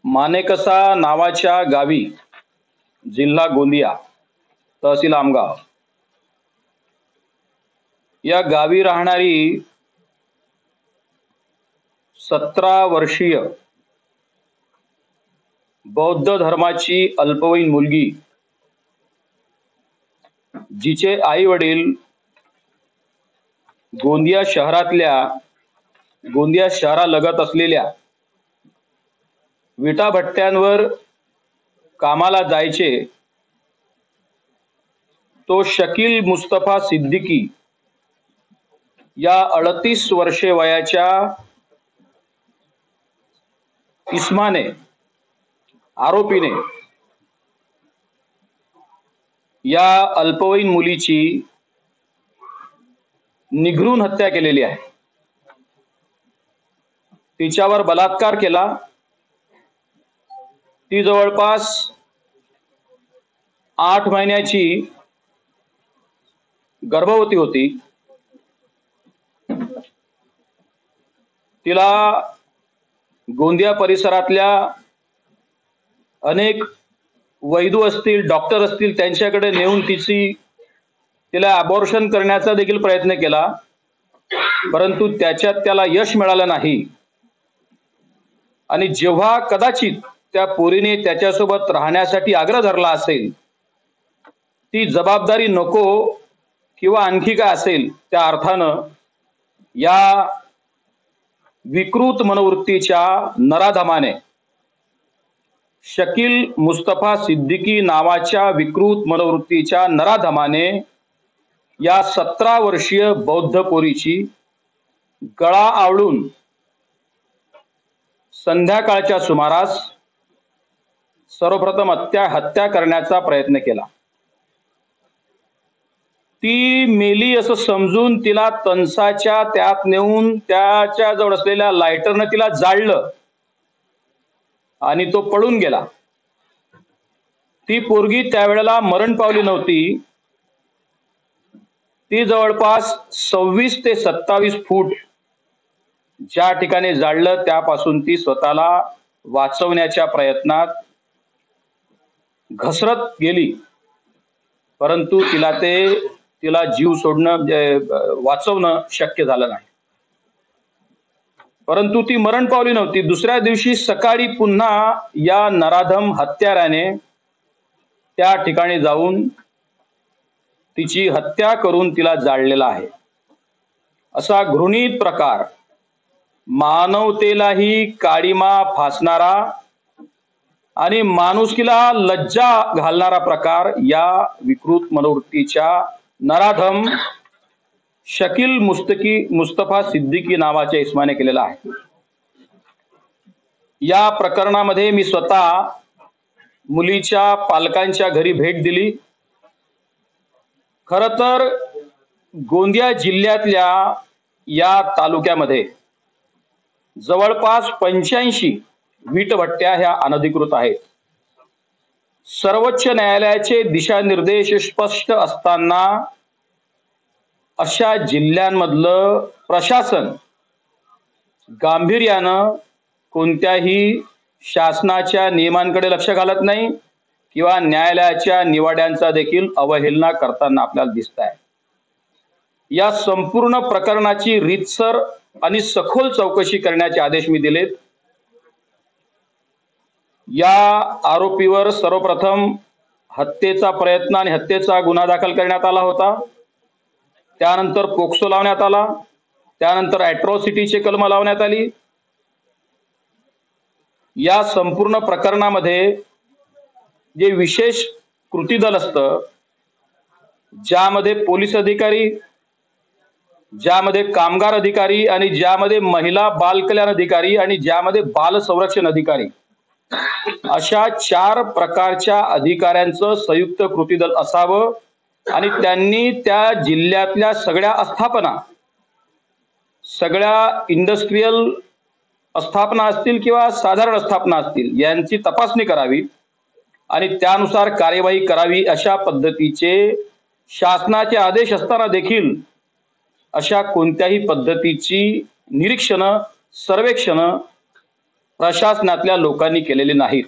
मानेकसा नावाच्या गावी, जिल्हा गोंदिया, तहसील आमगाव, या गावी राहणारी 17 वर्षीय बौद्ध धर्माची अल्पवयीन मुलगी, जिचे आई वडील गोंदिया शहरालगत असलेल्या विटा भट्ट्यांवर कामाला जायचे, तो शकील मुस्तफा सिद्दीकी या 38 वर्षे वयाच्या इस्माने, आरोपीने या अल्पवयीन मुलीची निघरून हत्या केलेली आहे. तिच्यावर बलात्कार केला. ती जवळपास 8 महिन्याची गर्भवती होती. तिला गोंदिया परिसरातल्या अनेक वैद्य असतील, डॉक्टर असतील, त्यांच्याकडे नेऊन तिला अबॉर्शन करण्याचा देखील प्रयत्न केला, परंतु त्याच्यात त्याला यश मिळालं नाही. आणि जेव्हा कदाचित त्या पोरीने त्याच्यासोबत राहण्यासाठी आग्रह धरला असेल, ती जबाबदारी नको किंवा आणखी काय असेल, त्या अर्थानं या विकृत मनोवृत्तीच्या नराधमाने, शकील मुस्तफा सिद्दीकी नावाच्या विकृत मनोवृत्तीच्या नराधमाने या 17 वर्षीय बौद्ध पोरीची गळा आवळून संध्याकाळच्या सुमारास सर्वप्रथम हत्या करण्याचा प्रयत्न केला. ती मेली असं समजून तिला तणसाच्या त्यात नेऊन त्याच्या जवळ असलेल्या लायटरने तिला जाळलं आणि तो पळून गेला. ती पोरगी त्यावेळेला मरण पावली नव्हती. ती जवळपास 26 ते 27 फूट ज्या ठिकाणी जाळलं त्यापासून ती स्वतःला वाचवण्याच्या प्रयत्नात घसरत गेली, परंतु तिला जीव वाचवणं शक्य झालं नाही. परंतु ती मरण पावली नव्हती. दुसऱ्या दिवशी सकाळी पुन्हा या नराधम हत्याराने त्या ठिकाणी जाऊन तिची हत्या करून तिला जाळलेला आहे. असा घृणित प्रकार, मानवतेलाही काळीमा फासणारा आणि माणुसकीला लज्जा घालणारा प्रकार या विकृत मनोवृत्तीच्या नराधम शकील मुस्तफा सिद्दीकी नावाच्या इस्माने केलेला आहे. या प्रकरणामध्ये मी स्वतः मुलीच्या पालकांच्या घरी भेट दिली. खरं तर गोंदिया जिल्ह्यातल्या या तालुक्यामध्ये जवळपास 85 वीटभट्ट्या ह्या अनधिकृत आहेत. सर्वोच्च न्यायालयाचे दिशानिर्देश स्पष्ट असताना अशा जिल्ह्यांमधलं प्रशासन गांभीर्यानं कोणत्याही शासनाच्या नियमांकडे लक्ष घालत नाही किंवा न्यायालयाच्या निवाड्यांचा देखील अवहेलना करताना आपल्याला दिसत आहे. या संपूर्ण प्रकरणाची रीतसर आणि सखोल चौकशी करण्याचे आदेश मी दिलेत. या आरोपीवर सर्वप्रथम हत्येचा प्रयत्न आणि हत्येचा गुन्हा दाखल करण्यात आला होता. त्यानंतर पोक्सो लावण्यात आला. त्यानंतर अॅट्रॉसिटीची कलम लावण्यात आली. या संपूर्ण प्रकरणामध्ये जे विशेष कृती दल असतं, ज्यामध्ये पोलीस अधिकारी, ज्यामध्ये कामगार अधिकारी आणि ज्यामध्ये महिला बाल कल्याण अधिकारी आणि ज्यामध्ये बाल संरक्षण अधिकारी, अशा 4 प्रकारच्या अधिकाऱ्यांचं संयुक्त कृती दल असावं आणि त्यांनी त्या जिल्ह्यातल्या सगळ्या आस्थापना, सगळ्या इंडस्ट्रियल आस्थापना असतील किंवा साधारण आस्थापना असतील, यांची तपासणी करावी आणि त्यानुसार कार्यवाही करावी. अशा पद्धतीचे शासनाचे आदेश असताना देखील अशा कोणत्याही पद्धतीची निरीक्षण, सर्वेक्षण प्रशासनातल्या लोकांनी केलेली नाहीत.